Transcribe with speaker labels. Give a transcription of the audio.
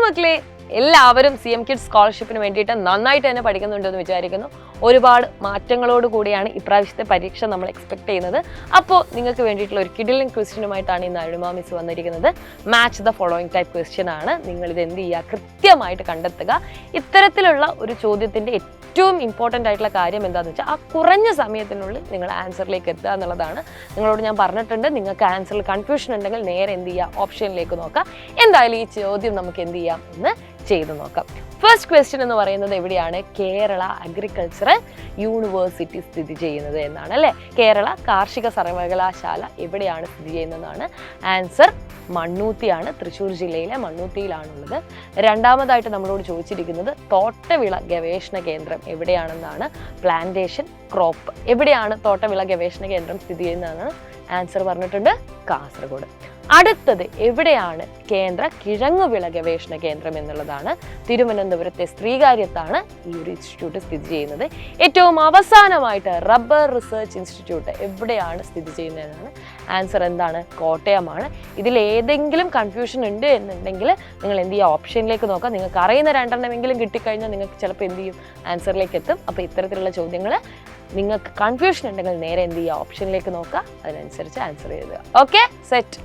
Speaker 1: മക്കളെ, എല്ലാവരും CM Kids സ്കോളർഷിപ്പിന് വേണ്ടിയിട്ട് നന്നായിട്ട് തന്നെ പഠിക്കുന്നുണ്ടെന്ന് വിചാരിക്കുന്നു. ഒരുപാട് മാറ്റങ്ങളോട് കൂടിയാണ് ഇപ്രാവശ്യത്തെ പരീക്ഷ നമ്മൾ എക്സ്പെക്ട് ചെയ്യുന്നത്. അപ്പോൾ നിങ്ങൾക്ക് വേണ്ടിയിട്ടുള്ള ഒരു കിഡിലിംഗ് ക്വസ്റ്റ്യനുമായിട്ടാണ് ഇന്ന് അരുണിമ മിസ് വന്നിരിക്കുന്നത്. Match the following type question ആണ്. നിങ്ങളിത് എന്ത് ചെയ്യുക, കൃത്യമായിട്ട് കണ്ടെത്തുക. ഇത്തരത്തിലുള്ള ഒരു ചോദ്യത്തിൻ്റെ ഏറ്റവും ഇമ്പോർട്ടൻ്റ് ആയിട്ടുള്ള കാര്യം എന്താണെന്ന് വെച്ചാൽ ആ കുറഞ്ഞ സമയത്തിനുള്ളിൽ നിങ്ങൾ ആൻസറിലേക്ക് എത്തുക എന്നുള്ളതാണ്. നിങ്ങളോട് ഞാൻ പറഞ്ഞിട്ടുണ്ട്, നിങ്ങൾക്ക് ആൻസറിൽ കൺഫ്യൂഷൻ ഉണ്ടെങ്കിൽ നേരെ എന്ത് ചെയ്യുക, ഓപ്ഷനിലേക്ക് നോക്കാം. എന്തായാലും ഈ ചോദ്യം നമുക്ക് എന്ത് ചെയ്യാം എന്ന് ചെയ്തു നോക്കാം. ഫസ്റ്റ് ക്വസ്റ്റ്യൻ എന്ന് പറയുന്നത് എവിടെയാണ്? കേരള അഗ്രികൾച്ചറൽ യൂണിവേഴ്സിറ്റി സ്ഥിതി ചെയ്യുന്നത് എന്നാണ് അല്ലേ. കേരള കാർഷിക സർവകലാശാല എവിടെയാണ് സ്ഥിതി ചെയ്യുന്നതെന്നാണ് ആൻസർ. മണ്ണൂത്തിയാണ്, തൃശ്ശൂർ ജില്ലയിലെ മണ്ണൂത്തിയിലാണുള്ളത്. രണ്ടാമതായിട്ട് നമ്മളോട് ചോദിച്ചിരിക്കുന്നത് തോട്ടവിള ഗവേഷണ കേന്ദ്രം എവിടെയാണെന്നാണ്. പ്ലാന്റേഷൻ ക്രോപ്പ് എവിടെയാണ് തോട്ടവിള ഗവേഷണ കേന്ദ്രം സ്ഥിതി ചെയ്യുന്നതെന്നാണ് ആൻസർ പറഞ്ഞിട്ടുണ്ട്, കാസർഗോഡ്. അടുത്തത് എവിടെയാണ് കേന്ദ്ര കിഴങ്ങുവിള ഗവേഷണ കേന്ദ്രം എന്നുള്ളതാണ്. തിരുവനന്തപുരത്തെ ശ്രീകാര്യത്താണ് ഈ ഒരു ഇൻസ്റ്റിറ്റ്യൂട്ട് സ്ഥിതി ചെയ്യുന്നത്. ഏറ്റവും അവസാനമായിട്ട് റബ്ബർ റിസർച്ച് ഇൻസ്റ്റിറ്റ്യൂട്ട് എവിടെയാണ് സ്ഥിതി ചെയ്യുന്നതെന്നാണ് ആൻസർ. എന്താണ്? കോട്ടയമാണ്. ഇതിൽ ഏതെങ്കിലും കൺഫ്യൂഷൻ ഉണ്ട് എന്നുണ്ടെങ്കിൽ നിങ്ങൾ എന്ത് ചെയ്യുക, ഓപ്ഷനിലേക്ക് നോക്കുക. നിങ്ങൾക്ക് അറിയുന്ന രണ്ടെണ്ണമെങ്കിലും കിട്ടിക്കഴിഞ്ഞാൽ നിങ്ങൾക്ക് ചിലപ്പോൾ എന്ത് ചെയ്യും, ആൻസറിലേക്ക് എത്തും. അപ്പോൾ ഇത്തരത്തിലുള്ള ചോദ്യങ്ങൾ നിങ്ങൾക്ക് കൺഫ്യൂഷൻ ഉണ്ടെങ്കിൽ നേരെ എന്ത് ചെയ്യുക, ഓപ്ഷനിലേക്ക് നോക്കുക, അതിനനുസരിച്ച് ആൻസർ ചെയ്യുക. Okay, set.